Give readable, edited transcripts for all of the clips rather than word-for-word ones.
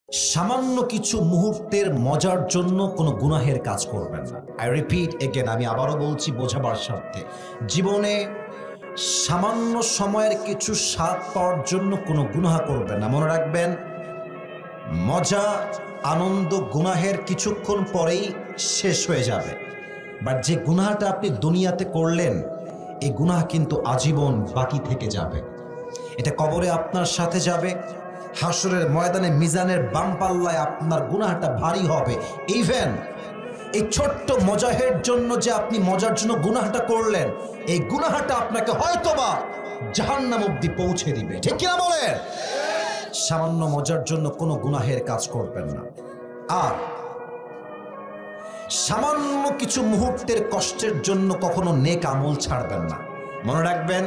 সামান্য কিছু মুহূর্তের মজার জন্য কোনো গুনাহের কাজ করবেন না। আই রিপিট এগেন, আমি আবারও বলছি বোঝাবার স্বার্থে, জীবনে সামান্য সময়ের কিছু স্বাদ পাওয়ার জন্য কোনো গুনাহ করবেন না। মনে রাখবেন, মজা আনন্দ গুনাহের কিছুক্ষণ পরেই শেষ হয়ে যাবে, বাট যে গুনাহটা আপনি দুনিয়াতে করলেন এই গুনাহ কিন্তু আজীবন বাকি থেকে যাবে। এটা কবরে আপনার সাথে যাবে, হাসরের ময়দানে মিজানের বাম পাল্লায় আপনার গুনাহটা ভারী হবে। ইভেন এই ছোট্ট মজাহের জন্য যে আপনি মজার জন্য গুনাহটা করলেন, এই গুনাহটা আপনাকে হয়তোবা জাহান্নাম অবধি পৌঁছে দিবে। ঠিক কিনা বলেন? সামান্য মজার জন্য কোনো গুনাহের কাজ করবেন না। আর সামান্য কিছু মুহূর্তের কষ্টের জন্য কখনো নেক আমল ছাড়বেন না। মনে রাখবেন,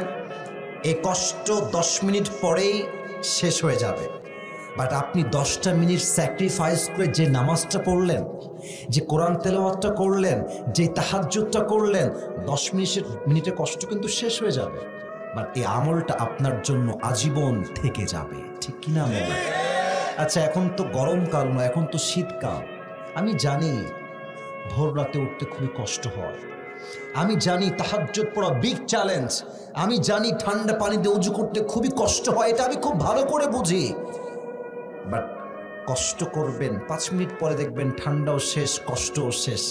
এই কষ্ট 10 মিনিট পরেই শেষ হয়ে যাবে, বাট আপনি 10টা মিনিট স্যাক্রিফাইস করে যে নামাজটা পড়লেন, যে কোরআন তেলাওয়াতটা করলেন, যে তাহাজ্জুদটা করলেন, 10 মিনিটের কষ্ট কিন্তু শেষ হয়ে যাবে, বাট এই আমলটা আপনার জন্য আজীবন থেকে যাবে। ঠিক কিনা বলেন? আচ্ছা, এখন তো গরমকাল নয়, এখন তো শীতকাল। আমি জানি ভোর রাতে উঠতে খুবই কষ্ট হয়, আমি জানি তাহাজ্জুদ পড়া বিগ চ্যালেঞ্জ, আমি জানি ঠান্ডা পানি দিয়ে উজু করতে খুবই কষ্ট হয়, এটা আমি খুব ভালো করে বুঝি, বাট কষ্ট করবেন, 5 মিনিট পরে দেখবেন ঠান্ডাও শেষ, কষ্টও শেষ।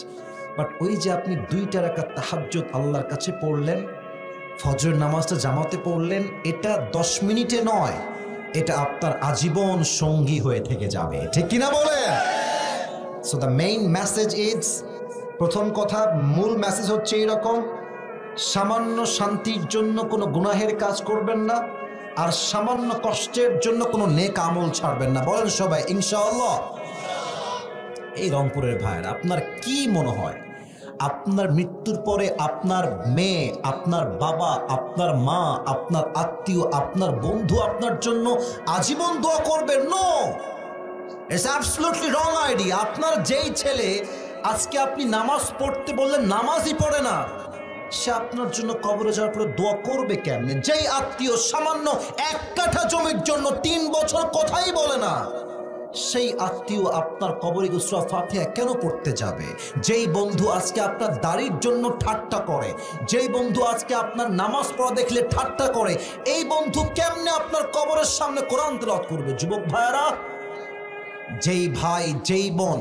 বাট ওই যে আপনি 2টা রাকাত তাহাজ্জুদ আল্লাহর কাছে পড়লেন, ফজরের নামাজটা জামাতে পড়লেন, এটা 10 মিনিটে নয়, এটা আপনার আজীবন সঙ্গী হয়ে থেকে যাবে। ঠিক কিনা বলেন? So the main message is, প্রথম কথা, মূল মেসেজ হচ্ছে এইরকম: সামান্য শান্তির জন্য কোনো গুনাহের কাজ করবেন না, আর সামান্য কষ্টের জন্য কোনো নেক আমল ছাড়বেন না। বলেন সবাই ইনশাআল্লাহ। এই রংপুরের ভাইয়ের, আপনার কি মনে হয় আপনার মৃত্যুর পরে আপনার মেয়ে, আপনার বাবা, আপনার মা, আপনার আত্মীয়, আপনার বন্ধু আপনার জন্য আজীবন দোয়া করবে? No, it's absolutely wrong idea. আপনার যেই ছেলে আজকে আপনি নামাজ পড়তে বললেন নামাজই পড়ে না, সে আপনার জন্য কবরে যাওয়ার পরে দোয়া করবে কেমনে? যেই আত্মীয় সামান্য 1 কাঠা জমির জন্য 3 বছর কথাই বলে না, সেই আত্মীয় আপনার কবরে সূরা ফাতিহা কেন পড়তে যাবে? যেই বন্ধু আজকে আপনার দাড়ির জন্য ঠাট্টা করে, যেই বন্ধু আজকে আপনার নামাজ পড়া দেখলে ঠাট্টা করে, এই বন্ধু কেমনে আপনার কবরের সামনে কোরআন তেলাওয়াত করবে? যুবক ভাইরা, যেই ভাই, যেই বোন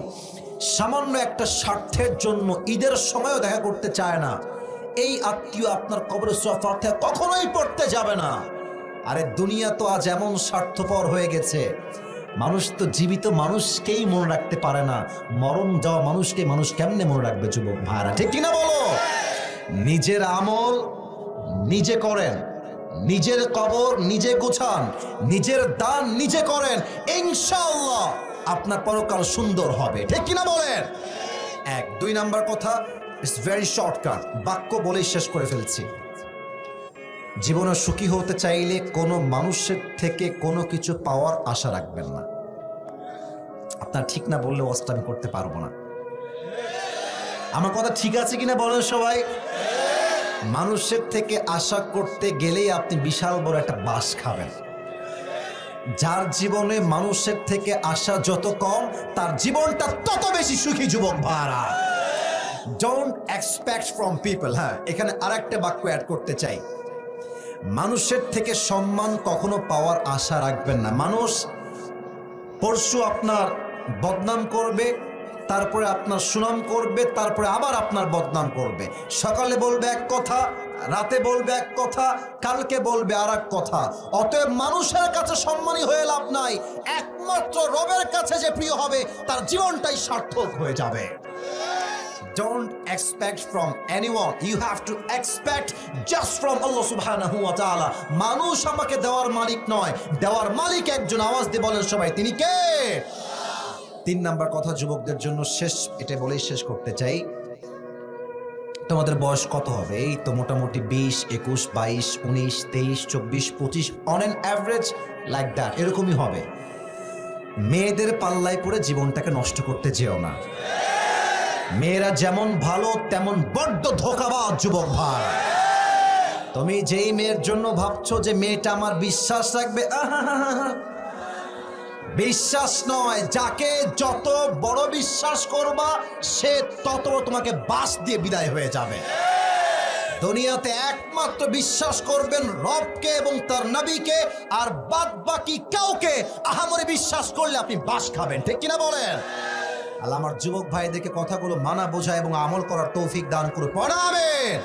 সামান্য একটা স্বার্থের জন্য ঈদের সময়ও দেখা করতে চায় না, এই আত্মীয় আপনার কবরে সূরা ফাতিহা কখনোই পড়তে যাবে না। আরে দুনিয়া তো আজ এমন স্বার্থপর হয়ে গেছে, মানুষ তো জীবিত মানুষকেই মনে রাখতে পারে না, মরণ যাওয়া মানুষকে মানুষ কেমনে মনে রাখবে? যুবক ভাইরা, ঠিক কিনা বলো? নিজের আমল নিজে করেন, নিজের কবর নিজে গোছান, নিজের দান নিজে করেন, ইনশাআল্লাহ আপনার পরকাল সুন্দর হবে। ঠিক কিনা বলেন? 2 নাম্বার কথা, ইটস ভেরি শর্টকাট, বাক্য বলেই শেষ করে ফেলছি। জীবনে সুখী হতে চাইলে কোনো মানুষের থেকে কোনো কিছু পাওয়ার আশা রাখবেন না। আপনার ঠিক না বললে ওয়াজটা আমি করতে পারবো না। আমার কথা ঠিক আছে কিনা বলেন সবাই? মানুষের থেকে আশা করতে গেলেই আপনি বিশাল বড় একটা বাস খাবেন। যার জীবনে মানুষের থেকে আশা যত কম, তার জীবনটা তত বেশি সুখী। যুবক ভাইরা, ডোন্ট এক্সপেক্ট ফ্রম পিপল। হ্যাঁ, এখানে আরেকটা বাক্য অ্যাড করতে চাই, মানুষের থেকে সম্মান কখনো পাওয়ার আশা রাখবেন না। মানুষ পরশু আপনার বদনাম করবে, তারপরে আপনার সুনাম করবে, তারপরে আবার আপনার বদনাম করবে। সকালে বলবে এক কথা, রাতে বলবে এক কথা, কালকে বলবে আর এক কথা। অতএব মানুষের কাছে সম্মানী হয়ে লাভ নাই, একমাত্র রবের কাছে যে প্রিয় হবে তার জীবনটাই সার্থক হয়ে যাবে। Don't expect from anyone. You have to expect just from Allah subhanahu wa ta'ala. মানুষ আমাকে দেওয়ার মালিক নয়, দেওয়ার মালিক একজন। আওয়াজ দিয়ে বলেন সবাই, তিনি কে? 3 নাম্বার কথা যুবকদের জন্য শেষ, এটা বলেই শেষ করতে চাই। তোমাদের বয়স কত হবে? এই তো মোটামুটি 20, 21, 22, 19, 23, 24, 25, on an average like that, এরকমই হবে। মেয়েদের পাল্লায় পড়ে জীবনটাকে নষ্ট করতে যেও না। মেয়েরা যেমন ভালো তেমন বড্ড ধোঁকাবাজ। যুবক ভাই, তুমি যেই মেয়ের জন্য ভাবছো যে মেয়েটা আমার বিশ্বাস রাখবে, বিশ্বাস নয়, যাকে যত বড় বিশ্বাস করবা সে তত তোমাকে বাস দিয়ে বিদায় হয়ে যাবে। দুনিয়াতে একমাত্র বিশ্বাস করবেন রবকে এবং তার নবীকে, আর বাদ বাকি কাউকে আহামরি বিশ্বাস করলে আপনি বাস খাবেন। ঠিক কিনা বলেন? আল্লাহ আমার যুবক ভাইদেরকে কথাগুলো মানা বোঝা এবং আমল করার তৌফিক দান করে পড়াবেন।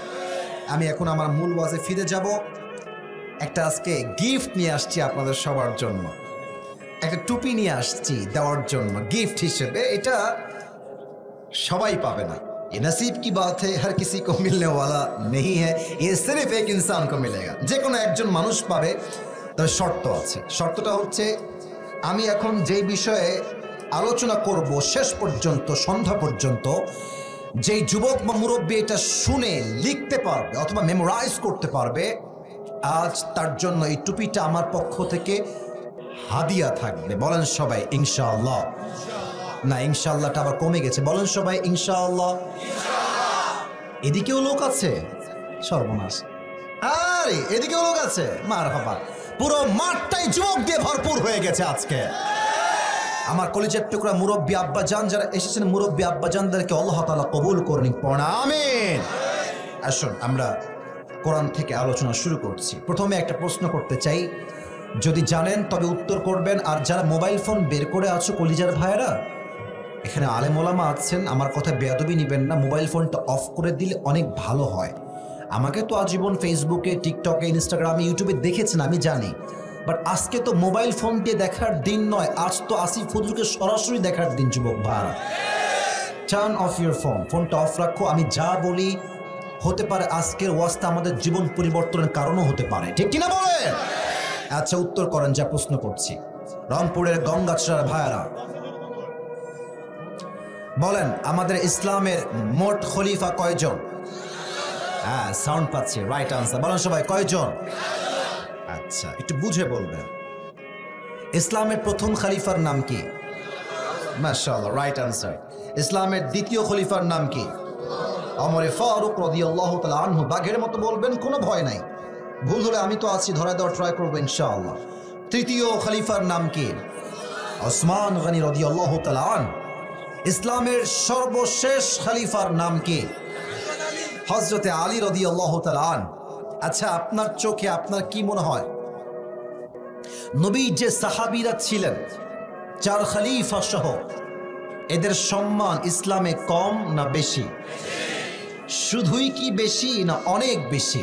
আমি এখন আমার মূল ওয়াজে ফিরে যাব। একটা আজকে গিফট নিয়ে আসছি আপনাদের সবার জন্য, একটা টুপি নিয়ে আসছি দেওয়ার জন্য গিফট হিসেবে। এটা সবাই পাবে না, ये नसीब की बात है, हर किसी को मिलने वाला नहीं है, ये सिर्फ एक इंसान को मिलेगा। যে কোনো একজন মানুষ পাবে, তবে শর্ত আছে। শর্তটা হচ্ছে, আমি এখন যে বিষয়ে আলোচনা করব শেষ পর্যন্ত, সন্ধ্যা পর্যন্ত, যেই যুবক বা মুরব্বী এটা শুনে লিখতে পারবে অথবা মেমোরাইজ করতে পারবে, আজ তার জন্য এই টুপিটা আমার পক্ষ থেকে হাদিয়া থাকবে। বলেন সবাই ইনশাআল্লাহ। না, ইনশাআল্লাহটা আবার কমে গেছে, বলেন সবাই ইনশাআল্লাহ। এদিকেও লোক আছে, সর্বনাশ। আরে এদিকেও লোক আছে, মারহাবা। পুরো মাঠটাই যুবক দিয়ে ভরপুর হয়ে গেছে আজকে। আমার কলিজার টুকরা মুরব্বী আব্বাজান যারা এসেছেন, মুরব্বী আব্বাজানদেরকে আল্লাহ তাআলা কবুল করুন, পড়া আমিন। আসুন আমরা কোরআন থেকে আলোচনা শুরু করছি। প্রথমে একটা প্রশ্ন করতে চাই, যদি জানেন তবে উত্তর করবেন। আর যারা মোবাইল ফোন বের করে আছো কলিজার ভাইয়েরা, এখানে আলেম ওলামা আছেন, আমার কথা বেয়াদবি নেবেন না, মোবাইল ফোনটা অফ করে দিলে অনেক ভালো হয়। আমাকে তো আজীবন ফেসবুকে, টিকটকে, ইনস্টাগ্রামে, ইউটিউবে দেখেছেন, আমি জানি। বাট আজকে তো মোবাইল ফোন দিয়ে দেখার দিন নয়, আজ তো আসিফ হুজুরকে সরাসরি দেখার দিন। যুবক ভাইরা, টার্ন অফ ইউর ফোন, ফোনটা অফ রাখো। আমি যা বলি হতে পারে আজকের ওয়াজটা আমাদের জীবন পরিবর্তনের কারণও হতে পারে। ঠিক কিনা বলেন? আচ্ছা উত্তর করেন যা প্রশ্ন করছি। রংপুরের গঙ্গাচড়ার ভাইয়ারা বলেন, আমাদের ইসলামের মোট খলিফা কয়জন? হ্যাঁ, সাউন্ড পাচ্ছি, রাইট আনসার। বলেন সবাই কয়জন? আচ্ছা, একটু বুঝে বলবেন। ইসলামের প্রথম খলিফার নাম কি? মাশাআল্লাহ, রাইট আনসার। ইসলামের দ্বিতীয় খলিফার নাম কি? ওমর ফারুক রাদিয়াল্লাহু তাআলা আনহু। বাঘের মতো বলবেন, কোনো ভয় নাই। ভুল হলে আমি তো আছি, ধরা দেওয়ার ট্রাই করবো ইনশাআল্লাহ। তৃতীয় খলিফার নাম কি? ওসমান গনি রাদিয়াল্লাহু তাআলা আনহু। ইসলামের সর্বশেষ খলিফার নাম কি? হযরতে আলী রাদিয়াল্লাহু তাআলা আনহু। আচ্ছা, আপনার চোখে আপনার কি মনে হয়, নবী যে সাহাবীরা ছিলেন, চার খলিফা সহ, এদের সম্মান ইসলামে কম না বেশি? শুধুই কি বেশি না অনেক বেশি?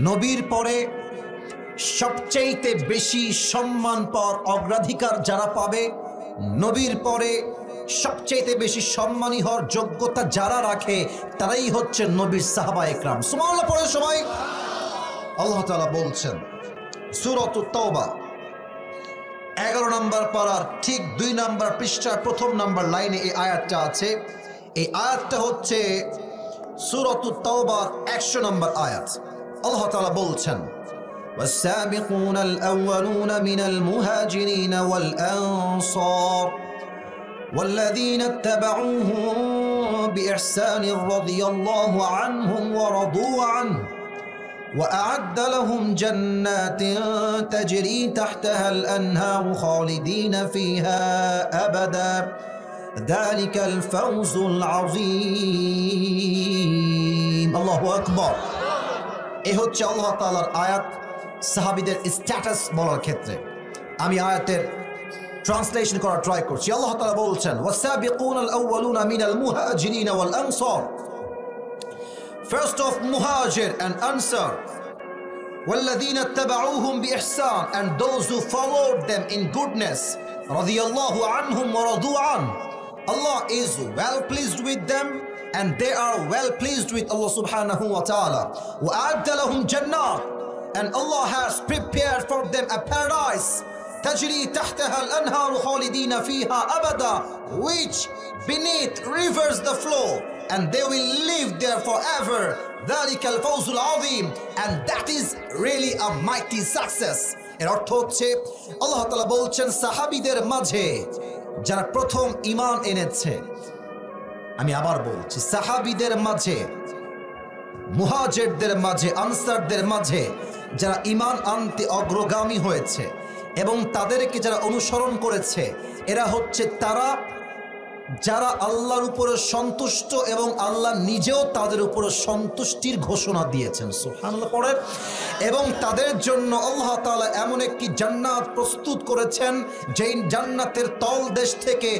নবীর পরে সবচেয়ে বেশি সম্মান পাওয়ার অগ্রাধিকার যারা পাবে, নবীর পরে সবচেয়ে বেশি সম্মানী হওয়ার যোগ্যতা যারা রাখে, তারাই হচ্ছে নবীর সাহাবা একরাম। সুবহানাল্লাহ পড়ে সবাই। আল্লাহ তাআলা বলছেন সূরাতুত তাওবা 11 নম্বর পারার ঠিক 2 নম্বর পৃষ্ঠার প্রথম নম্বর লাইনে এই আয়াতটা আছে। এই আয়াতটা হচ্ছে সূরাতুত তাওবার 100 নম্বর আয়াত। আল্লাহ তাআলা বলছেন, والسابقون الأولون من المهاجرين والأنصار والذين اتبعوهم بإحسان رضي الله عنهم ورضوا عنه وأعد لهم جنات تجري تحتها الأنهار خالدين فيها أبدا ذلك الفوز العظيم الله أكبر। এই হচ্ছে আল্লাহ তাআলার আয়াত সাহাবীদের স্ট্যাটাস বলার ক্ষেত্রে। আমি আয়াতের ট্রান্সলেশন করার ট্রাই করছি। আল্লাহ তাআলা বলছেন, ওয়াসাবিকুন আল আউয়ালুনা মিনাল মুহাজিরিন ওয়াল answer, first of Muhajir and Ansar, والذين اتبعوهم بإحسان, and those who followed them in goodness, radiyallahu anhum wa radu an. Allah is well pleased with them and they are well pleased with Allah subhanahu wa ta'ala. وَأَعَدَّ لَهُمْ جَنَّاتٍ, and Allah has prepared for them a paradise, تَجْرِي تَحْتَهَا الْأَنْهَارُ خَالِدِينَ فِيهَا أَبَدًا, which beneath rivers the flow, and they will live there forever. ذَلِكَ الْفَوْزُ الْعَظِيمُ, and that is really a mighty success. এর অর্থ হচ্ছে আল্লাহ তাআলা বলছেন, সাহাবীদের মাঝে যারা প্রথম ঈমান এনেছে, আমি আবার বলছি, সাহাবীদের মাঝে, মুহাজিরদের মাঝে, আনসারদের মাঝে যারা ঈমান আনতে অগ্রগামী হয়েছে, এবং তাদেরকে যারা অনুসরণ করেছে এরা হচ্ছে তারা যারা আল্লাহর উপরে সন্তুষ্ট এবং আল্লাহ নিজেও তাদের উপরে সন্তুষ্টির ঘোষণা দিয়েছেন। সুবহানাল্লাহ পড়েন। এবং তাদের জন্য আল্লাহ তাআলা এমন একটি জান্নাত প্রস্তুত করেছেন যেই জান্নাতের তলদেশ থেকে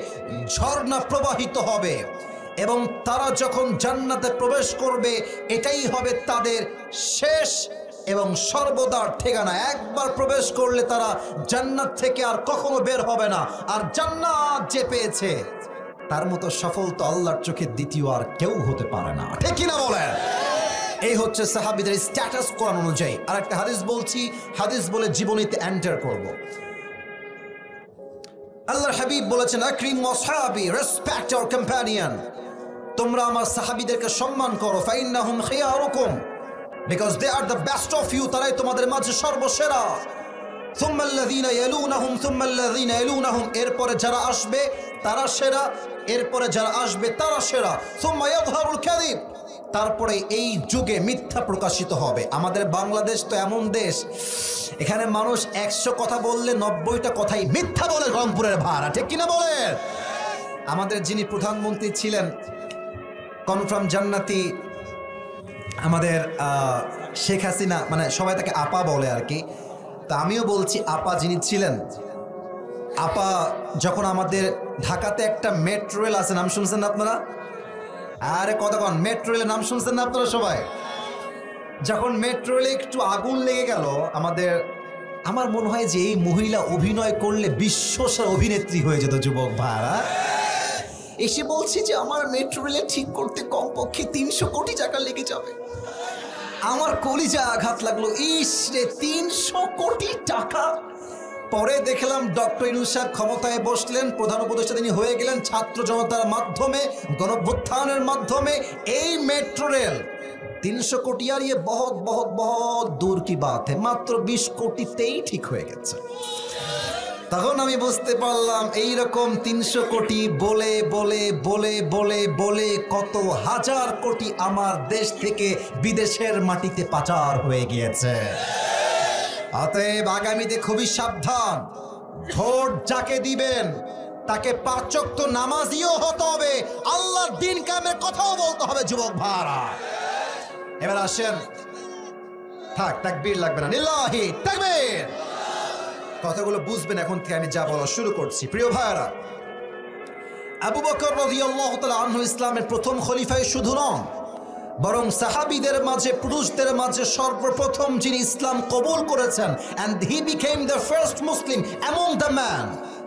ঝর্ণা প্রবাহিত হবে এবং তারা যখন জান্নাতে প্রবেশ করবে এটাই হবে তাদের শেষ এবং সর্বদার ঠিকানা। একবার প্রবেশ করলে তারা জান্নাত থেকে আর কখনো বের হবে না। আর জান্নাত যে পেয়েছে তার মতো সফল তো আল্লাহর চোখে দ্বিতীয় আর কেউ হতে পারে না, ঠিক কিনা বলেন? এই হচ্ছে সাহাবীদের স্ট্যাটাস কোরআন অনুযায়ী। আর একটা হাদিস বলছি, হাদিস বলে জীবনীতে এন্টার করব। আল্লাহর হাবিব বলেছেন, আকরিম আসহাবি, রেসপেক্ট আওয়ার কম্প্যানিয়ন, তোমরা আমার সাহাবীদেরকে সম্মান করো, ফাইন্নাহুম খিয়ারুকুম, because they are the best of you, তারাই তোমাদের মাঝে সর্বসেরা। সুম্মাল্লাযীনা ইয়ালুনাহুম সুম্মাল্লাযীনা ইয়ালুনাহুম, এরপরে যারা আসবে তারা সেরা, এরপরে যারা আসবে তারা সেরা। সুম্মা ইয়াযহারুল কাযিব, তারপরে এই যুগে মিথ্যা প্রকাশিত হবে। আমাদের বাংলাদেশ তো এমন দেশ, এখানে মানুষ 100 কথা বললে 90টা কথাই মিথ্যা বলে, রংপুরের ভাড়া, ঠিক কিনা বলেন? আমাদের যিনি প্রধানমন্ত্রী ছিলেন, কনফার্ম জান্নাতি, আমাদের শেখ হাসিনা, মানে সবাই তাকে আপা বলে আর কি, তা আমিও বলছি আপা যিনি ছিলেন, আপা যখন আমাদের ঢাকাতে একটা মেট্রো রেল আছে, নাম শুনছেন না আপনারা? আরে কতক্ষণ মেট্রো রেলের নাম শুনছেন না আপনারা সবাই? যখন মেট্রো রেলে একটু আগুন লেগে গেল আমার মনে হয় যে এই মহিলা অভিনয় করলে বিশ্বসেরা অভিনেত্রী হয়ে যেত যুবক ভাইরা। এসে বলছি যে আমার মেট্রো রেলে ঠিক করতে কমপক্ষে 300 কোটি টাকা লেগে যাবে। আমার কলিজা আঘাত লাগলো, ইস রে, 300 কোটি টাকা। পরে দেখলাম ডক্টর ইউনূস সাহেব ক্ষমতায় বসলেন, প্রধান উপদেষ্টা তিনি হয়ে গেলেন, ছাত্র জনতার মাধ্যমে, গণঅভ্যুত্থানের মাধ্যমে এই মেট্রো রেল 300 কোটি আর ইয়ে বহুত বহুত বহুত দূর কি বাত, মাত্র 20 কোটিতেই ঠিক হয়ে গেছে। তখন আমি বুঝতে পারলাম এইরকম 300 কোটি বলে বলে বলে বলে বলে কত হাজার কোটি আমার দেশ থেকে বিদেশের মাটিতে পাচার হয়ে গিয়েছে। অতএব আগামীতে খুবই সাবধান, ভোট যাকে দিবেন তাকে 5 ওয়াক্ত নামাজিও হতে হবে, আল্লাহর দ্বীন কায়েমের কথাও বলতে হবে যুবক ভাইরা। এবার আসেন, থাক তাকবীর লাগবে না, লিল্লাহি তাকবীর। কথাগুলো বুঝবেন এখন থেকে, আমি যা বলা শুরু করছি। প্রিয় ভাইরা, আবু বকর রাদিয়াল্লাহু তাআলা আনহু ইসলামের প্রথম খলিফায় শুধু নন, বরং সাহাবীদের মাঝে, পুরুষদের মাঝে সর্বপ্রথম যিনি ইসলাম কবুল করেছেন, and he became the first Muslim among the men,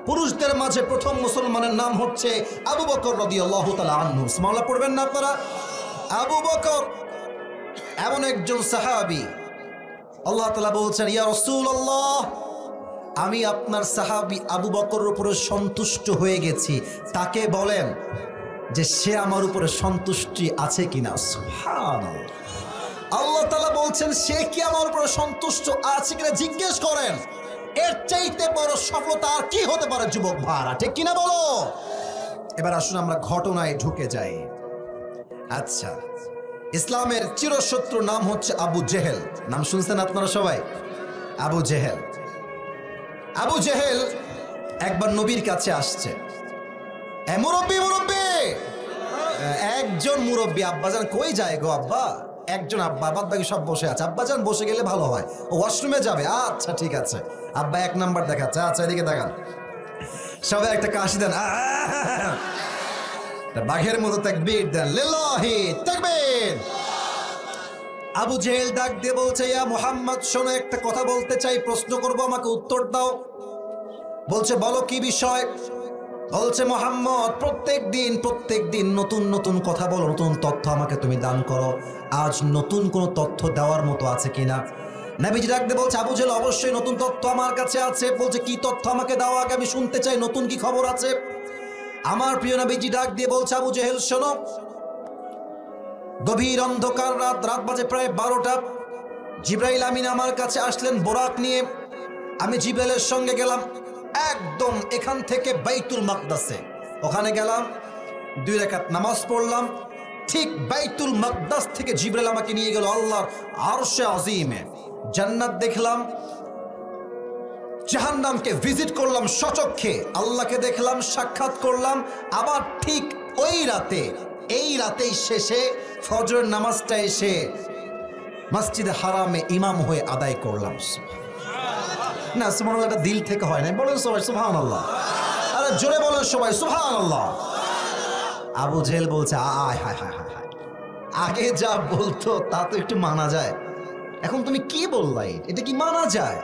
পুরুষদের মাঝে প্রথম মুসলমানের নাম হচ্ছে আবু বকর রাদিয়াল্লাহু তাআলা আনহু। সুবহানাল্লাহ পড়বেন না আপনারা? আবু বকর এমন একজন সাহাবী, আল্লাহ তাআলা বলছেন, ইয়া রাসূলুল্লাহ, আমি আপনার সাহাবী আবু বকরের উপরে সন্তুষ্ট হয়ে গেছি, তাকে বলেন যে সে আমার উপরে সন্তুষ্টি আছে কিনা। সুবহানাল্লাহ, আল্লাহ তাআলা বলছেন সে কি আমার উপরে সন্তুষ্ট আছে কিনা জিজ্ঞেস করেন। এর চাইতে বড় সফলতা আর কি হতে পারে যুবক ভাইরা, ঠিক কিনা বলো? এবার আসুন আমরা ঘটনায় ঢুকে যাই। আচ্ছা, ইসলামের চিরশত্রু নাম হচ্ছে আবু জেহেল, নাম শুনছেন আপনারা সবাই? আবু জেহেল। আবু জেহেল একবার নবীর কাছে আসছে, মুরব্বী মুরব্বী, একজন মুরব্বী, আব্বাজান কই যায় গো আব্বা? একজন আব্বা, বাদ বাকি সব বসে আছে। আব্বাজান বসে গেলে ভালো হয়, ও ওয়াশরুমে যাবে। আচ্ছা ঠিক আছে, আব্বা 1 নাম্বার দেখাচ্ছে, আচ্ছা এদিকে দেখান, সবাই একটা কাশি দেন, বাঘের মতো তাকবীর দেন, লিল্লাহি তাকবীর। আবু জেহেল ডাক দিয়ে বলছে, ইয়া মুহাম্মদ, শোনো একটা কথা বলতে চাই, প্রশ্ন করবো, আমাকে উত্তর দাও। বলছে বলো কি বিষয়? বলছে মুহাম্মদ, প্রত্যেক দিন নতুন নতুন কথা বলো, নতুন তথ্য আমাকে তুমি দান করো, আজ নতুন কোনো তথ্য দেওয়ার মতো আছে কিনা? নবীজি ডাক দিয়ে বলছে, আবু জেহেল, অবশ্যই নতুন তথ্য আমার কাছে আছে। বলছে কি তথ্য আমাকে দাও আগে, আমি শুনতে চাই, নতুন কি খবর আছে? আমার প্রিয় নবীজি ডাক দিয়ে বলছে, আবু জেহেল শোনো, গভীর অন্ধকার রাত বাজে প্রায় 12টা, জিবরাইল আমিন আমার কাছে আসলেন বোরাক নিয়ে। আমি জিবরাইলের সঙ্গে গেলাম একদম এখান থেকে বাইতুল মাকদাসে, ওখানে গেলাম, 2 রাকাত নামাজ পড়লাম। ঠিক বাইতুল মাকদাস থেকে জিবরাইল আমাকে নিয়ে গেল আল্লাহর আরশে আজিমে। জান্নাত দেখলাম, জাহান্নামকে ভিজিট করলাম সচক্ষে, আল্লাহকে দেখলাম, সাক্ষাৎ করলাম। আবার ঠিক ওই রাতে, এই রাতেই শেষে ফজরের নামাজটা এসে মসজিদে হারামে ইমাম হয়ে আদায় করলাম। না সুবহানাল্লাহ, এটা দিল থেকে হয় না, বলেন সবাই সুবহানাল্লাহ। আরে জোরে বলেন সবাই সুবহানাল্লাহ। আবু জেহেল বলছে আয় হায় হায় হায় হায়, আগে যা বলতো তা তো একটু মানা যায়, এখন তুমি কি বললা, এটা কি মানা যায়?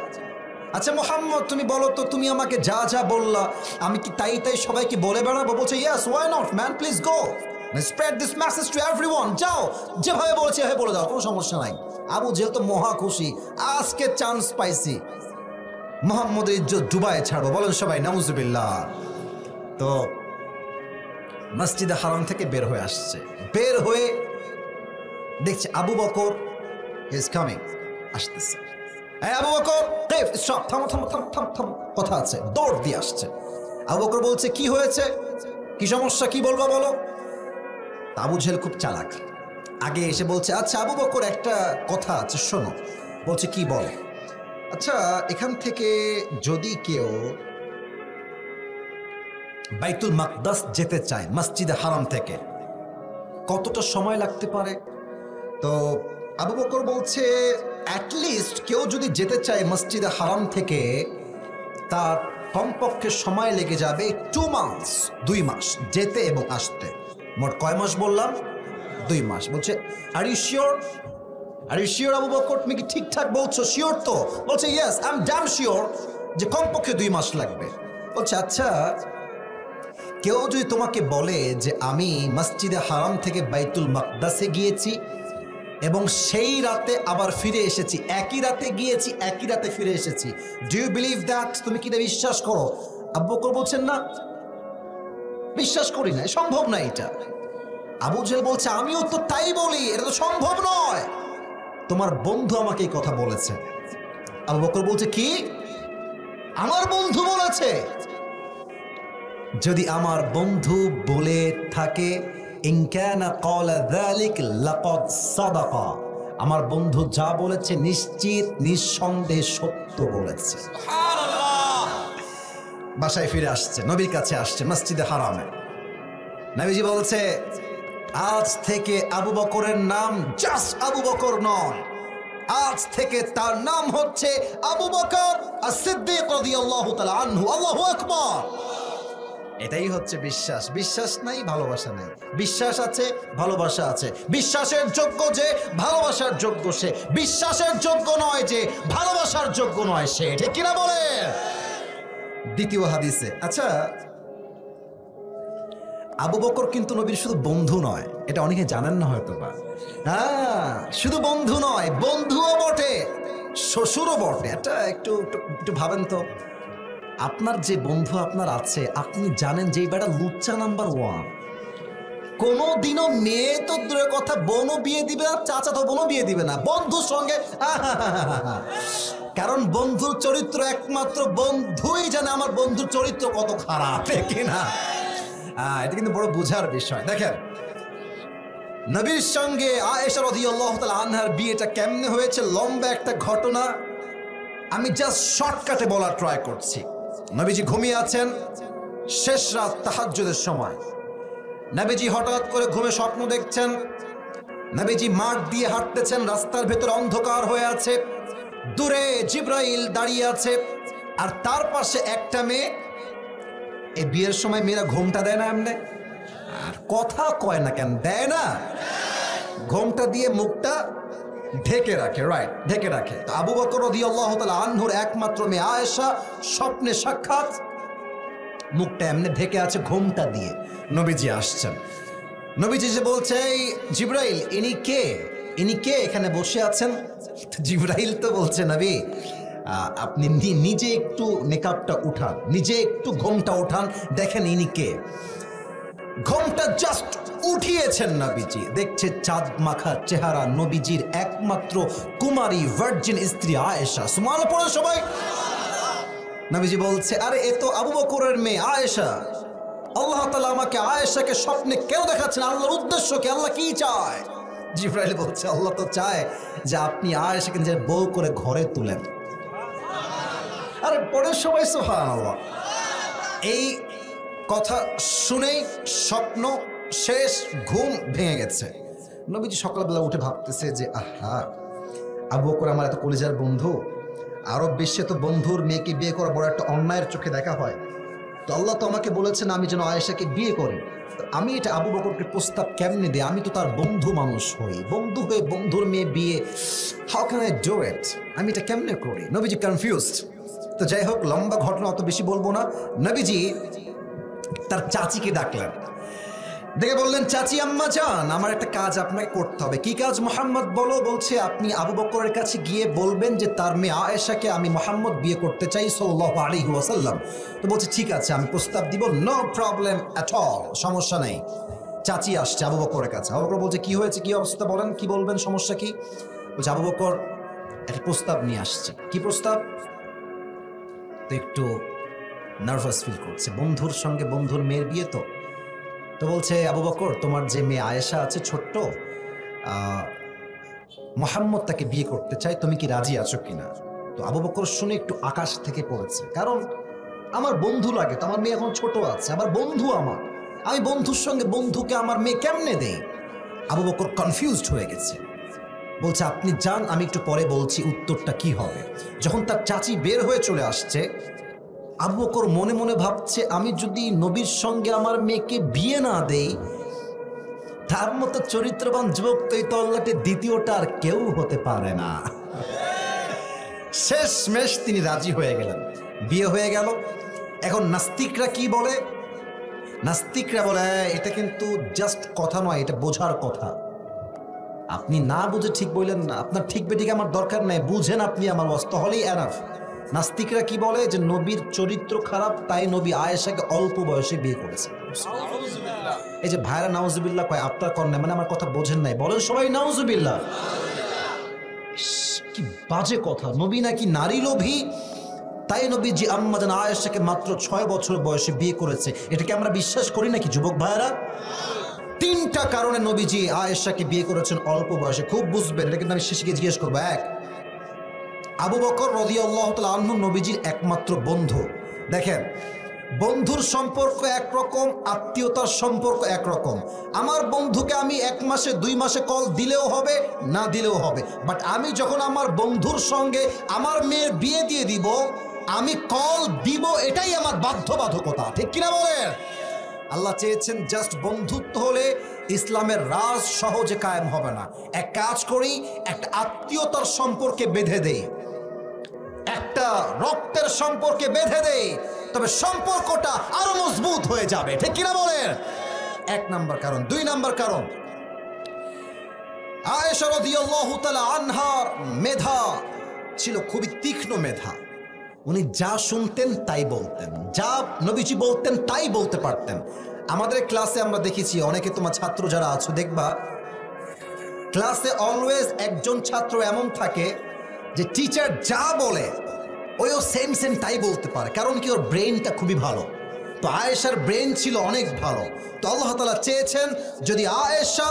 আচ্ছা মোহাম্মদ তুমি বলো তো, তুমি আমাকে যা যা বললা আমি কি তাই তাই সবাইকে বলে বেড়াবো? বলছে yes, why not man, please go spread this message to everyone, যাও যেভাবে বলেছে এভাবে বলে দাও, কোনো সমস্যা নাই। আবু জেহেল তো মহা খুশি, আজকে চান্স পাইছি, মোহাম্মদের ইজ্জত ডুবায় ছাড়বো, বলেন সবাই নাউজুবিল্লাহ। তো মসজিদে হারাম থেকে বের হয়ে আসছে, বের হয়ে দেখছে আবু বকর ইজ কামিং, আসতেছে। এই আবু বকর, স্টপ, থামো থামো থামো থামো থামো, কথা আছে। দৌড় দিয়ে আসছে। আবু বকর বলছে কি হয়েছে, কি সমস্যা, কি বলবা বলো। আবু জেহেল খুব চালাক, আগে এসে বলছে আচ্ছা আবু বকর একটা কথা আছে শোনো। বলছে কি বল। আচ্ছা এখান থেকে যদি কেউ বাইতুল মাকদাস যেতে চায় মসজিদে হারাম থেকে, কতটা সময় লাগতে পারে? তো আবু বকর বলছে অ্যাটলিস্ট কেউ যদি যেতে চায় মসজিদে হারাম থেকে, তার কমপক্ষে সময় লেগে যাবে 2 মাস, 2 মাস যেতে এবং আসতে। মোট কয় মাস বললাম? 2 মাস। বলছে are you sure, are you sure Abu Bakr, তুমি কি ঠিকঠাক বলছো, শিওর তো? বলছে yes, I am damn sure যে কমপক্ষে 2 মাস লাগবে। বলছে আচ্ছা কেউ যদি তোমাকে বলে যে আমি মসজিদে হারাম থেকে বাইতুল মাকদাসে গিয়েছি এবং সেই রাতে আবার ফিরে এসেছি, একই রাতে গিয়েছি একই রাতে ফিরে এসেছি, ডু ইউ বিলিভ দ্যাট, তুমি কি এটা বিশ্বাস করো? আবু বকর বলছেন না, বিশ্বাস করি না, সম্ভব না এটা। আবু জেহেল বলছে আমিও তো তাই বলি, এটা তো সম্ভব নয়, তোমার বন্ধু আমাকে এই কথা বলেছে। আবু বকর বলছে কি, আমার বন্ধু বলেছে? যদি আমার বন্ধু বলে থাকে ইন কানা ক্বালা যালিক লাকাদ সাদাকা, আমার বন্ধু যা বলেছে নিশ্চিত নিঃসন্দেহে সত্য বলেছে। সুবহানাল্লাহ। বাসায় ফিরে আসছে, নবীর কাছে আসছে মসজিদে হারামে। নবীজি বলছে আজ থেকে আবু বকরের নাম জাস্ট আবু বকর নয়, আজ থেকে তার নাম হচ্ছে আবু বকর as-সিদ্দিক রাদিয়াল্লাহু তাআলা আনহু। আল্লাহু আকবার। এটাই হচ্ছে বিশ্বাস। বিশ্বাস নাই ভালোবাসা নাই, বিশ্বাস আছে ভালোবাসা আছে। বিশ্বাসের যোগ্য যে ভালোবাসার যোগ্য সে, বিশ্বাসের যোগ্য নয় যে ভালোবাসার যোগ্য নয় সে, ঠিক কিনা বলে? দ্বিতীয় হাদিসে, আচ্ছা আবু বকর কিন্তু নবীর শুধু বন্ধু নয়, এটা অনেকে জানেন না হয়তো বা। হ্যাঁ, শুধু বন্ধু নয়, বন্ধুও বটে, শ্বশুরও বটে। এটা একটু একটু ভাবেন তো, আপনার যে বন্ধু আপনার আছে, আপনি জানেন যে এই বেটা লুচ্চা নাম্বার 1, কোনোদিনও মেয়ে তো দূরের কথা বোনও বিয়ে দিবে না, চাচা তো বোনও বিয়ে দিবে না, বন্ধুর সঙ্গে। কারণ বন্ধুর চরিত্র একমাত্র বন্ধুই জানে আমার বন্ধুর চরিত্র কত খারাপ, ঠিক না? এটা কিন্তু বড় বুঝার বিষয়। দেখেন নবীর সঙ্গে আয়েশা রাদিয়াল্লাহু তাআলা আনহার বিয়েটা কেমনে হয়েছে, লম্বা একটা ঘটনা, আমি জাস্ট শর্টকাটে বলার ট্রাই করছি। নবীজি ঘুমিয়ে আছেন, শেষ রাত তাহাজ্জুদের সময়। নবীজি হঠাৎ করে ঘুমে স্বপ্ন দেখছেন, নবীজি মাঠ দিয়ে হাঁটতেছেন, রাস্তার ভেতর অন্ধকার হয়ে আছে, দূরে জিবরাইল দাঁড়িয়ে আছে, আর তার পাশে একটা মেয়ে। এই বিয়ের সময় মেয়েরা ঘোমটা দেয় না এমনি, আর কথা কয় না কেন, দেয় না? ঘোমটা দিয়ে মুখটা ঢেকে রাখে, রাইট, ঢেকে রাখে। তো আবু বকর রাদিয়াল্লাহু তাআলা আনহুর একমাত্র মেয়ে আয়েশা, স্বপ্নে সাক্ষাৎ, মুখটা এমনি ঢেকে আছে ঘোমটা দিয়ে। নবীজি আসছেন, নবীজি যে বলছে এই জিবরাইল, ইনি কে, ইনি কে এখানে বসে আছেন? জিবরাইল তো বলছে নবী আপনি নিজে একটু নেকাবটা উঠান, নিজে একটু ঘোমটা উঠান, দেখেন ইনি কে। ঘোমটা জাস্ট উঠিয়েছেন নবীজি, দেখছে চাঁদ মাখা চেহারা নবীজির একমাত্র কুমারী ভার্জিন স্ত্রী আয়েশা। সুবহানাল্লাহ পড়ে সবাই। নবীজি বলছে আরে এ তো আবু বকরের মেয়ে আয়েশা, আল্লাহ তাআলা আমাকে আয়েশাকে স্বপ্নে কেন দেখাচ্ছেন, আল্লাহর উদ্দেশ্য কি, আল্লাহ কি চায়? জিবরাইল বলছে আল্লাহ তো চায় যে আপনি আয়েশাকে নিজের বউ করে ঘরে তুলেন। আরে পরের সবাই সুবহানাল্লাহ। এই কথা শুনেই স্বপ্ন শেষ, ঘুম ভেঙে গেছে। নবীজি সকালবেলা উঠে ভাবতেছে যে আহা, আবু বকর আমার এত কলিজার বন্ধু, আরব বিশ্বে তো বন্ধুর মেয়েকে বিয়ে করা বড় একটা অন্যায়ের চোখে দেখা হয়। তো আল্লাহ তো আমাকে বলেছেন আমি যেন আয়েশাকে বিয়ে করি। আমি এটা আবু বকরকে প্রস্তাব কেমনে দিই? আমি তো তার বন্ধু মানুষ হই, বন্ধু হয়ে বন্ধুর মেয়ে বিয়ে, how can I do it? আমি এটা কেমনে করি? নবীজি কনফিউজড। তো যাই হোক, লম্বা ঘটনা অত বেশি বলবো না। নবীজি তার চাচিকে ডাকলেন, দেখে বললেন, চাচি আম্মা জান, আমার একটা কাজ আপনাকে করতে হবে। কি কাজ মুহাম্মদ? বলো। বলছে, আপনি আবু বকরের কাছে গিয়ে বলবেন যে তার মেয়ে আয়েশাকে আমি মুহাম্মদ বিয়ে করতে চাই সাল্লাল্লাহু আলাইহি ওয়াসাল্লাম। তো বলছে ঠিক আছে, আমি প্রস্তাব দিব, নো প্রবলেম অ্যাট অল, সমস্যা নেই। চাচি আসছে আবু বকরের কাছে। আবু বকর বলছে, কি হয়েছে, কি অবস্থা, বলেন, কি বলবেন, সমস্যা কি? বলছে, আবু বকর একটা প্রস্তাব নিয়ে আসছে। কি প্রস্তাব? তো একটু নার্ভাস ফিল করছে, বন্ধুর সঙ্গে বন্ধুর মেয়ের বিয়ে। তো বলছে, আবু বকর, তোমার যে মেয়ে আয়েশা আছে ছোট্ট, মুহাম্মদ তাকে বিয়ে করতে চাই, তুমি কি রাজি আছো কিনা? তো আবু বকর শুনে একটু আকাশ থেকে পড়েছে, কারণ আমার বন্ধু লাগে তো, আমার মেয়ে এখন ছোট আছে, আমার বন্ধু, আমি বন্ধুর সঙ্গে বন্ধুকে আমার মেয়ে কেমনে দেই? আবু বকর কনফিউজড হয়ে গেছে। বলছে, আপনি যান, আমি একটু পরে বলছি উত্তরটা কি হবে। যখন তার চাচি বের হয়ে চলে আসছে, আবু বকর মনে মনে ভাবছে, আমি যদি নবীর সঙ্গে আমার মেয়েকে বিয়ে না দেই, তার মতো চরিত্রবান যুবক তো এই তল্লাটে দ্বিতীয়টা আর কেউ হতে পারে না। শেষমেশ তিনি রাজি হয়ে গেলেন, বিয়ে হয়ে গেল। এখন নাস্তিকরা কি বলে? নাস্তিকরা বলে, এটা কিন্তু জাস্ট কথা নয়, এটা বোঝার কথা। আপনি না বুঝে ঠিক বললেন না, আপনার ঠিক বেঠিক আমার দরকার নাই, বুঝেন আপনি আমার ওয়াস্তা হলেই এনাফ। নাস্তিকরা কি বলে? যে নবীর চরিত্র খারাপ, তাই নবী আয়েশাকে অল্প বয়সে বিয়ে করেছে। এই যে ভাইরা নাউজুবিল্লাহ কয়, আপনার কন্যা, মানে আমার কথা বোঝেন নাই, বলেন সবাই নাউজুবিল্লাহ। কি বাজে কথা! নবী নাকি নারী লোভী, তাই নবীজি আম্মা জান আয়েশাকে মাত্র 6 বছর বয়সে বিয়ে করেছে। এটাকে আমরা বিশ্বাস করি নাকি যুবক ভাইরা? 3টা কারণে নবীজি আয়েশাকে বিয়ে করেছেন অল্প বয়সে, খুব বুঝবেন। এটা কিন্তু আমি শেষে গিয়ে জিজ্ঞেস করবো। 1, আবু বকর রাদিয়াল্লাহু তাআলা আনহু নবীজির একমাত্র বন্ধু। দেখেন, বন্ধুর সম্পর্ক একরকম, আত্মীয়তার সম্পর্ক একরকম। আমার বন্ধুকে আমি 1 মাসে 2 মাসে কল দিলেও হবে, না দিলেও হবে, বাট আমি যখন আমার বন্ধুর সঙ্গে আমার মেয়ের বিয়ে দিয়ে দিব, আমি কল দিব, এটাই আমার বাধ্যবাধকতা। ঠিক কিনা বলেন? আল্লাহ চেয়েছেন জাস্ট বন্ধুত্ব হলে ইসলামের রাজ সহজে কায়েম হবে না। এক কাজ করি, একটা আত্মীয়তার সম্পর্কে বেঁধে দেই, একটা রক্তের সম্পর্কে বেঁধে দেই, তবে সম্পর্কটা আরো মজবুত হয়ে যাবে। ঠিক কিনা বলেন? 1 নাম্বার কারণ। 2 নাম্বার কারণ, আয়েশা রাদিয়াল্লাহু তাআলা আনহার মেধা ছিল খুবই তীক্ষ্ণ মেধা। উনি যা শুনতেন তাই বলতেন, যা নবীজি বলতেন তাই বলতে পারতেন। আমাদের ক্লাসে আমরা দেখেছি, অনেকে তোমার ছাত্র যারা আছো দেখবা, ক্লাসে অলওয়েজ একজন ছাত্র এমন থাকে যে টিচার যা বলে ওইও সেম সেম তাই বলতে পারে, কারণ কি, ওর ব্রেনটা খুবই ভালো। তো আয়েশার ব্রেন ছিল অনেক ভালো। তো আল্লাহ তাআলা চেয়েছেন যদি আয়েশা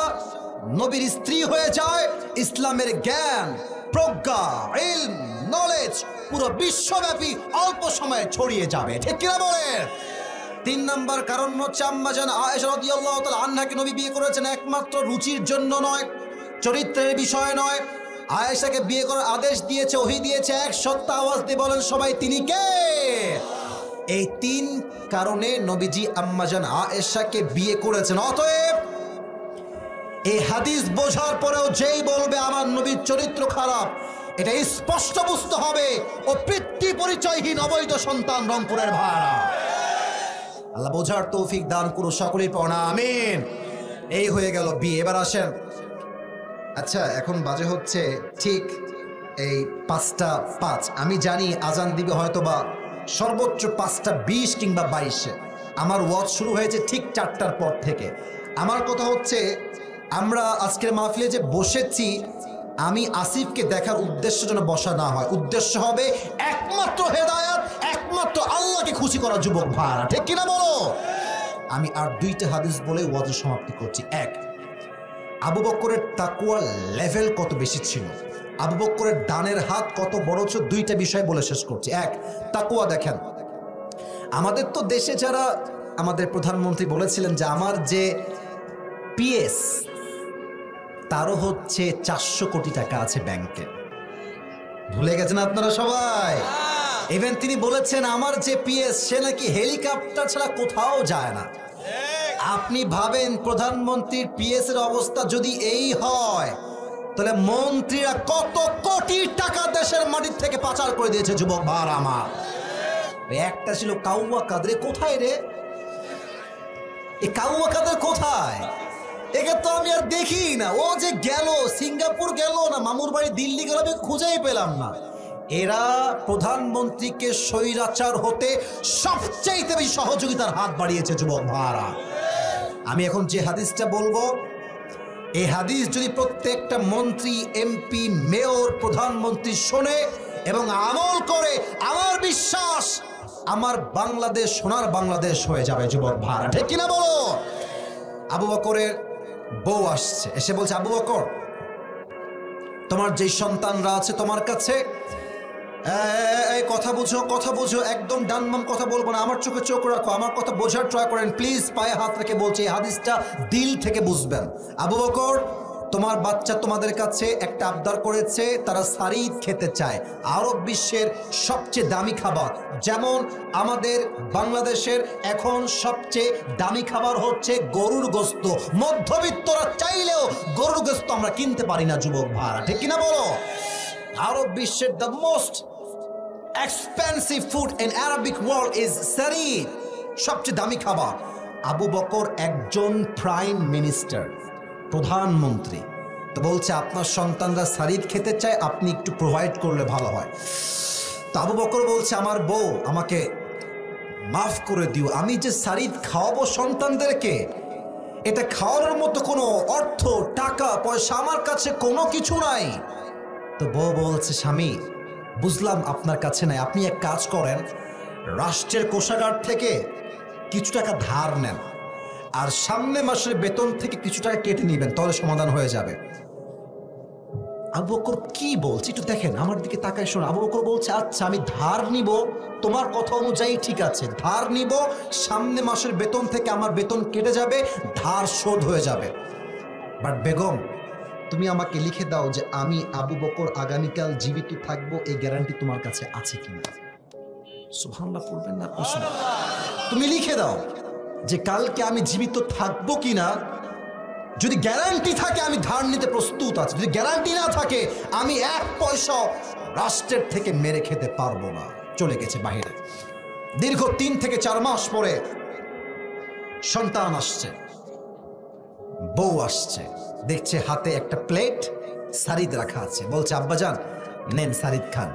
নবীর স্ত্রী হয়ে যায়, ইসলামের জ্ঞান, প্রজ্ঞা, ইলম, নলেজ পুরো বিশ্বব্যাপী অল্প সময়ে ছড়িয়ে যাবে। ঠিক কিনা বলেন? 3 নাম্বার কারণ হচ্ছে, আম্মা জান আয়েশা রাদিয়াল্লাহু তাআলা আনহাকে নবী বিয়ে করেছেন একমাত্র রুচির জন্য নয়, চরিত্রের বিষয় নয়। আয়েশাকে বিয়ে করার আদেশ দিয়েছে, ওহী দিয়েছে, এক সত্তা আওয়াজ দিয়ে বলেন সবাই, তিনি কে? এই 3 কারণে নবীজি আম্মা জান আয়েশাকে বিয়ে করেছেন। অতএব এই হাদিস বোঝার পরেও যেই বলবে আমার নবীর চরিত্র খারাপ, এটা স্পষ্ট বুঝতে হবে ও পিতৃ পরিচয়হীন অবৈধ সন্তান রংপুরের ভাড়া। আল্লাহ বোঝার তৌফিক দান করো সকলেই, পড়া আমিন। এই হয়ে গেল বিয়ে। এবার আসেন, আচ্ছা এখন বাজে হচ্ছে ঠিক এই 5টা 5। আমি জানি আজান দিবে হয়তো বা সর্বোচ্চ 5টা 20 কিংবা 22-এ। আমার ওয়াজ শুরু হয়েছে ঠিক 4টার পর থেকে। আমার কথা হচ্ছে, আমরা আজকের মাহফিলে যে বসেছি, আমি আসিফকে দেখার উদ্দেশ্য যেন বসা না হয়, উদ্দেশ্য হবে একমাত্র হেদায়াত, একমাত্র আল্লাহকে খুশি করা যুবক ভাইরা। ঠিক কিনা বলো? আমি আর 2টা হাদিস বলে ওয়াজের সমাপ্তি করছি। 1, আবু বকরের তাকওয়ার লেভেল কত বেশি ছিল। আবু বকরের ডানের হাত কত বড় ছিল, দুইটা বিষয় বলে শেষ করছি। এক, তাকওয়া। দেখেন, আমাদের তো দেশে যারা, আমাদের প্রধানমন্ত্রী বলেছিলেন যে আমার যে পিএস তারও হচ্ছে 400 কোটি টাকা আছে ব্যাংকে। ভুলে গেছেন আপনারা সবাই? ইভেন তিনি বলেছেন আমার যে পিএস সে নাকি হেলিকপ্টার ছাড়া কোথাও যায় না। আপনি ভাবেন প্রধানমন্ত্রীর পিএস এর অবস্থা যদি এই হয়, তাহলে মন্ত্রীরা কত কোটি টাকা দেশের মাটির থেকে পাচার করে দিয়েছে। যুবক ভার আমার, একটা ছিল কাউয়া কাদের। কোথায় রে এই কাউয়া কাদের? কোথায়? একে তো আমি আর দেখি না। ও যে গেল সিঙ্গাপুর গেল না মামুর বাড়ি দিল্লি গেল, আমি খুঁজেই পেলাম না। এরা প্রধানমন্ত্রীকে স্বৈরাচার হতে সবচেয়ে বেশি সহযোগিতার হাত বাড়িয়েছে। যুবক ভাড়া, আমি এখন যে হাদিসটা বলবো, এই হাদিস যদি প্রত্যেকটা মন্ত্রী, এমপি, মেয়র, প্রধানমন্ত্রী শোনে এবং আমল করে, আমার বিশ্বাস আমার বাংলাদেশ সোনার বাংলাদেশ হয়ে যাবে। যুবক ভাড়া, ঠিক কিনা বলো? আবু বকরের বউ আসছে, এসে বলছে, আবু বকর, তোমার যে সন্তানরা আছে তোমার কাছে, এই কথা বুঝো, কথা বুঝো, একদম ডান বাম কথা বলবো না, আমার চোখে চোখ রাখো, আমার কথা বোঝার ট্রাই করেন প্লিজ। পায়ে হাত রেখে বলছে, এই হাদিসটা দিল থেকে বুঝবেন। আবু বকর, তোমার বাচ্চা তোমাদের কাছে একটা আবদার করেছে, তারা সারিদ খেতে চায়, আরব বিশ্বের সবচেয়ে দামি খাবার। যেমন আমাদের বাংলাদেশের এখন সবচেয়ে দামি খাবার হচ্ছে গরুর গোস্ত। মধ্যবিত্তরা চাইলেও গরুর গোস্ত আমরা কিনতে পারি না। যুবক ভাড়া, ঠিক কিনা বলো? আরব বিশ্বের the most expensive food in Arabic world is sarid, সবচেয়ে দামি খাবার। আবু বকর একজন প্রাইম মিনিস্টার, প্রধানমন্ত্রী, তো বলছে আপনার সন্তানরা সারিদ খেতে চায়, আপনি একটু প্রোভাইড করলে ভালো হয়। তো আবু বকর বলছে, আমার বউ আমাকে মাফ করে দিও, আমি যে সারিদ খাওয়াবো সন্তানদেরকে, এটা খাওয়ানোর মতো কোনো অর্থ, টাকা পয়সা আমার কাছে কোনো কিছু নাই। তো বউ বলছে, স্বামী বুঝলাম আপনার কাছে নাই, আপনি এক কাজ করেন, রাষ্ট্রের কোষাগার থেকে কিছু টাকা ধার নেন, আর সামনে মাসের বেতন থেকে কিছু টাকা কেটে নেবেন, তাহলে সমাধান হয়ে যাবে। আবু বকর কি বলছে একটু দেখেন, আমার দিকে তাকায় শোনো। আবু বকর বলছে, আচ্ছা আমি ধার নিব, তোমার কথা অনুযায়ী ঠিক আছে, ধার নিব, সামনে মাসের বেতন থেকে আমার বেতন কেটে যাবে, ধার শোধ হয়ে যাবে। বাট বেগম, তুমি আমাকে লিখে দাও যে আমি আবু বকর আগামীকাল জীবিত থাকবো, এই গ্যারান্টি তোমার কাছে আছে কিনা। সুবহানাল্লাহ পড়বেন না? তুমি লিখে দাও যে কালকে আমি জীবিত থাকবো কিনা, যদি গ্যারান্টি থাকে আমি ধার নিতে প্রস্তুত আছি, যদি গ্যারান্টি না থাকে আমি এক পয়সা রাষ্ট্রের থেকে মেরে খেতে পারবো না। চলে গেছে বাহিরে। দীর্ঘ 3 থেকে 4 মাস পরে সন্তান আসছে, বউ আসছে, দেখছে হাতে একটা প্লেট সারিদ রাখা আছে, বলছে আব্বাজান নেন সারিদ খান।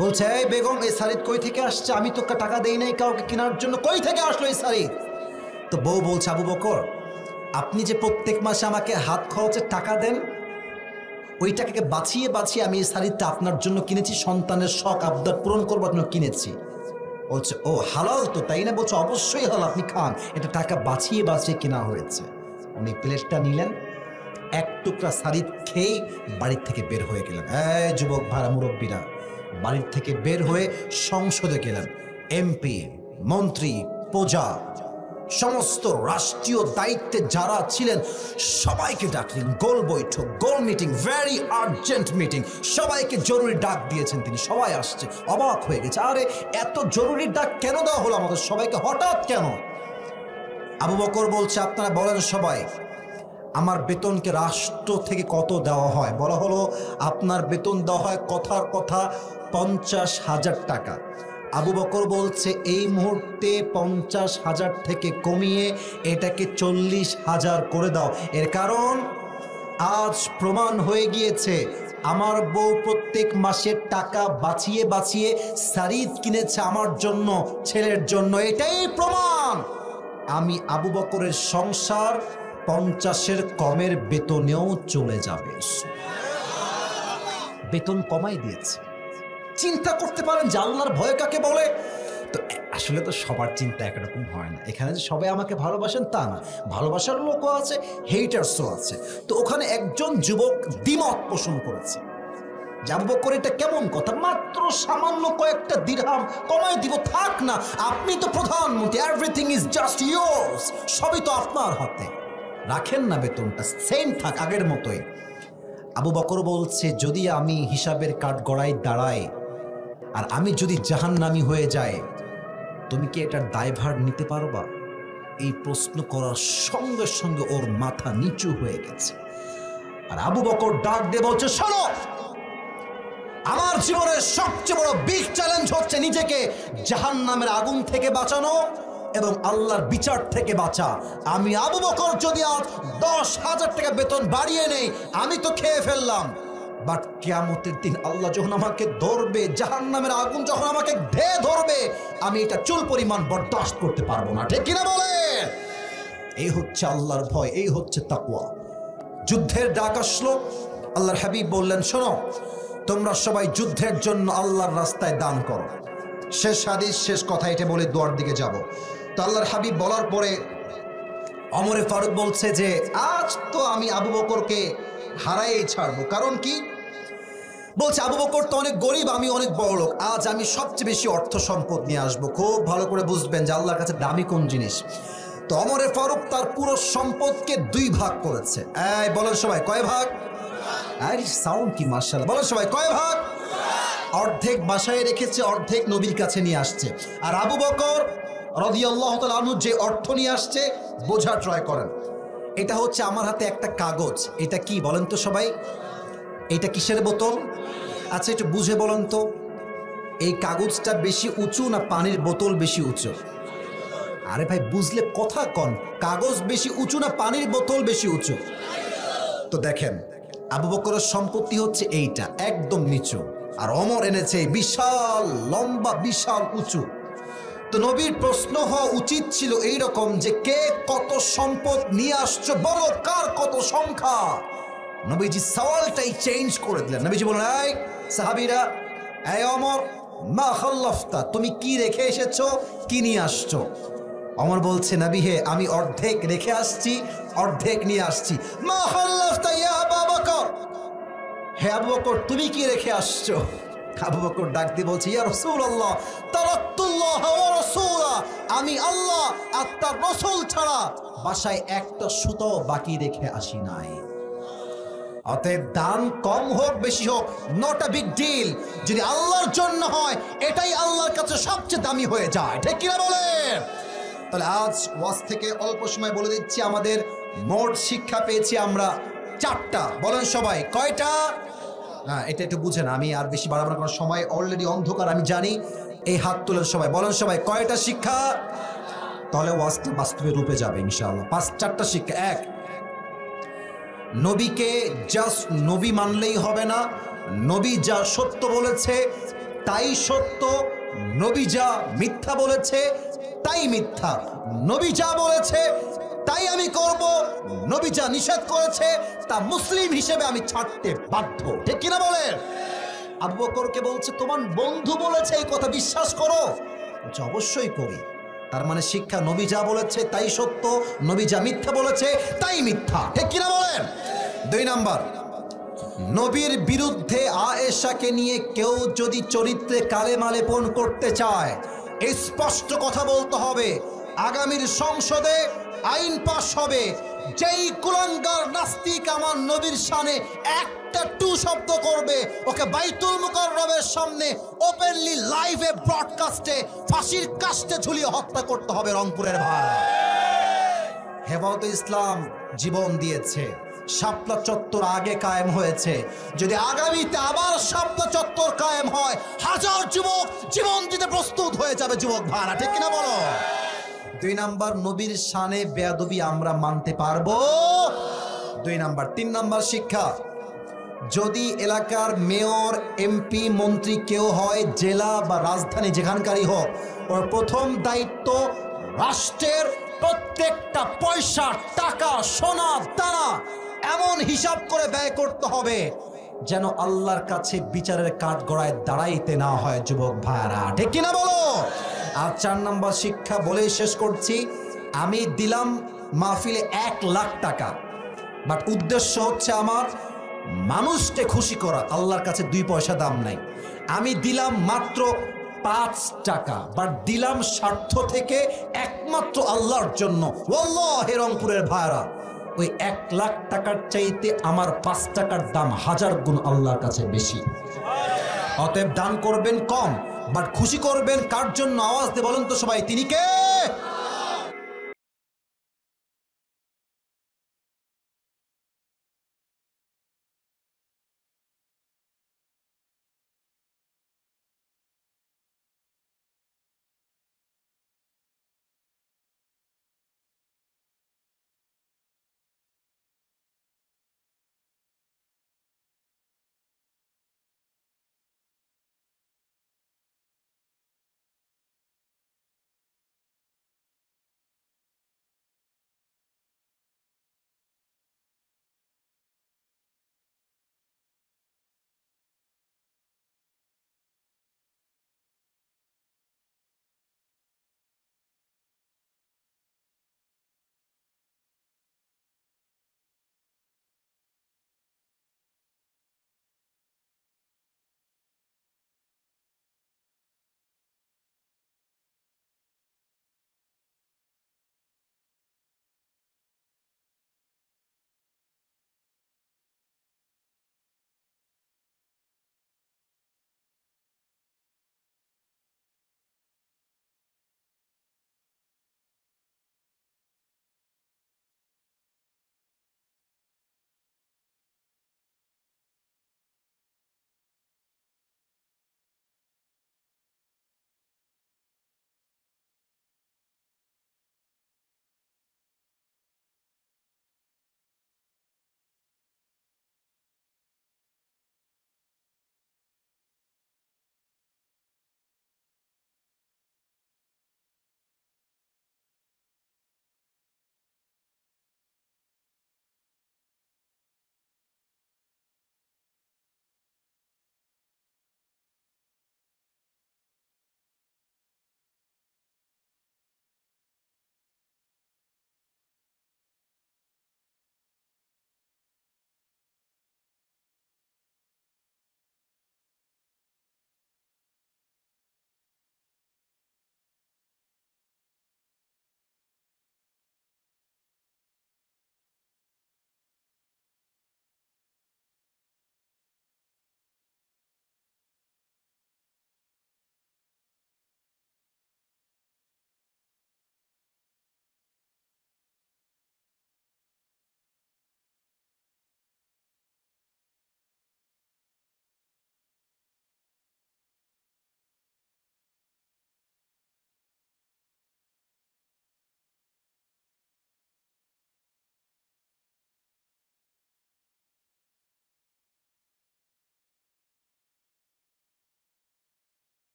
বলছে, এই বেগম এই সারিদ কই থেকে আসছে? আমি তো টাকা দেই নাই কাউকে কেনার জন্য, কই থেকে আসলো এই সারিদ? তো বউ বলছে, আবু বকর আপনি যে প্রত্যেক মাসে আমাকে হাত খরচের টাকা দেন, ওই টাকাকে বাঁচিয়ে বাঁচিয়ে আমি এই সারিদটা আপনার জন্য কিনেছি, সন্তানের শখ আবদার পূরণ করবার জন্য কিনেছি। বলছে, ও হালাল তো তাই না? বলছে, অবশ্যই হালাল, আপনি খান, এটা টাকা বাঁচিয়ে বাঁচিয়ে কেনা হয়েছে। উনি প্লেটটা নিলেন, এক টুকরা সারিদ খেয়ে বাড়ির থেকে বের হয়ে গেলেন। এই যুবক ভাড়া মুরব্বীরা, বাড়ির থেকে বের হয়ে সংসদে গেলেন। এমপি, মন্ত্রী, প্রজা, সমস্ত রাষ্ট্রীয় দায়িত্বে যারা ছিলেন সবাইকে ডাকলেন, গোল বৈঠক, গোল মিটিং, ভেরি আর্জেন্ট মিটিং, সবাইকে জরুরি ডাক দিয়েছেন তিনি। সবাই আসছে, অবাক হয়ে গেছে, আরে এত জরুরি ডাক কেন দেওয়া হলো আমাদের সবাইকে হঠাৎ কেন? আবু বকর বলছে, আপনারা বলেন সবাই, আমার বেতনকে রাষ্ট্র থেকে কত দেওয়া হয়? বলা হলো আপনার বেতন দেওয়া হয় কথার কথা 50,000 টাকা। আবু বকর বলছে, এই মুহূর্তে 50,000 থেকে কমিয়ে এটাকে 40,000 করে দাও। এর কারণ আজ প্রমাণ হয়ে গিয়েছে আমার বউ প্রত্যেক মাসে টাকা বাঁচিয়ে বাঁচিয়ে সারিদ কিনেছে আমার জন্য, ছেলের জন্য। এটাই প্রমাণ আমি আবু বকরের সংসার 50-এর কমের বেতনেও চলে যাবে। বেতন কমাই দিয়েছে। চিন্তা করতে পারেন যে আল্লাহর ভয় কাকে বলে? তো আসলে তো সবার চিন্তা একরকম হয় না। এখানে যে সবাই আমাকে ভালোবাসেন তা না, ভালোবাসার লোকও আছে, হেটার্সও আছে। তো ওখানে একজন যুবক দ্বিমত পোষণ করেছে, আবু বকর এটা কেমন কথা, মাত্র সামান্য কয়েকটা দিরহাম কমায় দিব, থাক না, আপনি তো প্রধানমন্ত্রী, এভরিথিং ইজ জাস্ট ইয়োর্স, সবই তো আপনার হাতে, রাখেন না বেতনটা, সেম থাক আগের মতোই। আবু বকর বলছে, যদি আমি হিসাবের কাঠগড়ায় দাঁড়াই আর আমি যদি জাহান্নামী হয়ে যাই, তুমি কি এটার দায়ভার নিতে পারবা? এই প্রশ্ন করার সঙ্গে সঙ্গে ওর মাথা নিচু হয়ে গেছে। আর আবু বকর ডাক দিয়ে বলছে, শোনো, আমার জীবনের সবচেয়ে বড় বিগ চ্যালেঞ্জ হচ্ছে নিজেকে জাহান্নামের আগুন থেকে বাঁচানো এবং আল্লাহর বিচার থেকে বাঁচা। আমি আবু বকর যদি আজ 10,000 টাকা বেতন বাড়িয়ে নেই, আমি তো খেয়ে ফেললাম, বাট কিয়ামতের দিন আল্লাহ যখন আমাকে ধরবে, জাহান্নামের আগুন যখন আমাকে ধেয়ে ধরবে, আমি এটা চুল পরিমাণ বরদাস্ত করতে পারবো না। ঠিক কিনা বলে? এই হচ্ছে আল্লাহর ভয়, এই হচ্ছে তাকওয়া। যুদ্ধের ডাক আসলো, আল্লাহর হাবিব বললেন, শোনো, তোমরা সবাই যুদ্ধের জন্য আল্লাহর রাস্তায় দান করো। শেষ হাদিস, শেষ কথা এটা বলে দোয়ার দিকে যাব। তো আল্লাহর হাবিব বলার পরে ওমরে ফারুক বলছে যে আজ তো আমি আবু বকরকে হারাই ছাড়বো। কারণ কি? বলছে আবু বকর তো অনেক গরিব, আমি অনেক বড় লোক, আজ আমি সবচেয়ে বেশি অর্থ সম্পদ নিয়ে আসবো। খুব ভালো করে বুঝবেন যে আল্লাহর কাছে দামি কোন জিনিস। তো ওমরে ফারুক তার পুরো সম্পদকে 2 ভাগ করেছে। এই বলেন সবাই, কয় ভাগ? আরে সাউন্ড কি মাশাআল্লাহ, বলেন সবাই, কয় ভাগ? অর্ধেক বাসায় রেখেছে, অর্ধেক নবীর কাছে নিয়ে আসছে। আর আবু বকর রাদিয়াল্লাহু তাআলা আনহু যে অর্থ নিয়ে আসছে, বোঝা ট্রাই করেন। এটা হচ্ছে আমার হাতে একটা কাগজ, এটা কি বলেন তো সবাই? এটা কিসের বোতল? আচ্ছা একটু বুঝে বলেন তো, এই কাগজটা বেশি উঁচু না পানির বোতল বেশি উঁচু? আরে ভাই বুঝলে কথা কন, কাগজ বেশি উঁচু না পানির বোতল বেশি উঁচু? তো দেখেন, আবু বকরের সম্পত্তি হচ্ছে এইটা একদম নিচু, আর ওমর এনেছে বিশাল লম্বা, বিশাল উঁচু। তো নবীর প্রশ্ন হওয়া উচিত ছিল এইরকম যে কে কত সম্পদ নিয়ে আসছো, বলো কার কত সংখ্যা। নবীজি সওয়ালটাই চেঞ্জ করে দিলেন। নবীজি বলেন, এই সাহাবীরা, এই ওমর, মা খাল্লাফতা, তুমি কি রেখে এসেছো, কি নিয়ে আসছো? ওমর বলছে, নবী হে, আমি অর্ধেক রেখে আসছি, অর্ধেক নিয়ে আসছি। মা খাল্লাফতা ইয়া আবু বকর, হে আবু বকর তুমি কি রেখে আসছো? আবু বকর ডাক দিয়ে বলছে, ইয়া রাসূলুল্লাহ, তারাকতুল্লাহ ওয়া রাসূলা, আমি আল্লাহ আর তার রাসূল ছাড়া বাসায় একটা সুতো বাকি রেখে আসি নাই। অতএব দান কম হোক বেশি হোক, নট আ বিগ ডিল, যদি আল্লাহর জন্য হয় এটাই আল্লাহর কাছে সবচেয়ে দামি হয়ে যায়। ঠিক কিনা বলেন? তাহলে আজ ওয়াজ থেকে অল্প সময় বলে দিচ্ছি, আমাদের মোট শিক্ষা পেয়েছি আমরা 4টা। বলেন সবাই, কয়টা? হ্যাঁ, এটা একটু বুঝেন, আমি আর বেশি বাড়াবার কোনো সময়, অলরেডি অন্ধকার আমি জানি। এই হাত তোলেন সবাই, বলেন সবাই, কয়টা শিক্ষা? তাহলে ওয়াজটা বাস্তবে রূপে যাবে ইনশাআল্লাহ। 4টা শিক্ষা। 1, নবীকে জাস্ট নবী মানলেই হবে না, নবী যা সত্য বলেছে তাই সত্য, নবী যা মিথ্যা বলেছে তাই মিথ্যা, নবী যা বলেছে তাই আমি করব, নবী যা নিষেধ করেছে তা মুসলিম হিসেবে আমি ছাড়তে বাধ্য। ঠিক কিনা বলেন? আবু বকরকে বলছে, তোমার বন্ধু বলেছে এই কথা বিশ্বাস করো? বলছে, অবশ্যই করি। তার মানে শিক্ষা, নবী যা বলেছে তাই সত্য, নবী যা মিথ্যা বলেছে তাই মিথ্যা। ঠিক কিনা বলেন? 2 নাম্বার, নবীর বিরুদ্ধে আয়েশাকে নিয়ে কেউ যদি চরিত্রে কালেমা লেপন করতে চায়, স্পষ্ট কথা বলতে হবে। আগামীর সংসদে আইন পাশ হবে, যেই কুলাঙ্গার নাস্তিক আমার নবীর শানে একটা টু শব্দ করবে, ওকে বাইতুল মুকাররমের সামনে ওপেনলি লাইভে ব্রডকাস্টে ফাঁসির কাস্টে ঝুলিয়ে হত্যা করতে হবে। রংপুরের ভাই, হেফাজতে ইসলাম জীবন দিয়েছে, শাপলা চত্বর আগে কায়েম হয়েছে, যদি আগামীতে আবার শাপলা চত্বর কায়েম হয়, 1000 যুবক জীবন দিতে প্রস্তুত হয়ে যাবে। যুবক ভাড়া, ঠিক কিনা বলো? 2 নাম্বার, নবীর শানে বেয়াদবি আমরা মানতে পারবো। 2 নাম্বার। 3 নাম্বার শিক্ষা, যদি এলাকার মেয়র, এমপি, মন্ত্রী কেউ হয়, জেলা বা রাজধানী যেখানকারই হোক, ওর প্রথম দায়িত্ব রাষ্ট্রের প্রত্যেকটা পয়সা, টাকা, সোনা দানা এমন হিসাব করে ব্যয় করতে হবে যেন আল্লাহর কাছে বিচারের কাঠগড়ায় দাঁড়াইতে না হয়। যুবক ভাইরা, ঠিক কিনা বলো? আর 4 নম্বর শিক্ষা বলেই শেষ করছি, আমি দিলাম মাহফিলে 1 লাখ টাকা, বাট উদ্দেশ্য হচ্ছে আমার মানুষকে খুশি করা, আল্লাহর কাছে 2 পয়সা দাম নাই। আমি দিলাম মাত্র 5 টাকা, বাট দিলাম স্বার্থ থেকে একমাত্র আল্লাহর জন্য। ওয়াল্লাহি রংপুরের ভাইরা, ওই 1 লাখ টাকার চাইতে আমার 5 টাকার দাম 1000 গুণ আল্লাহর কাছে বেশি। অতএব দান করবেন কম, বাট খুশি করবেন কার জন্য? আওয়াজ দিয়ে বলেন তো সবাই, তিনি কে?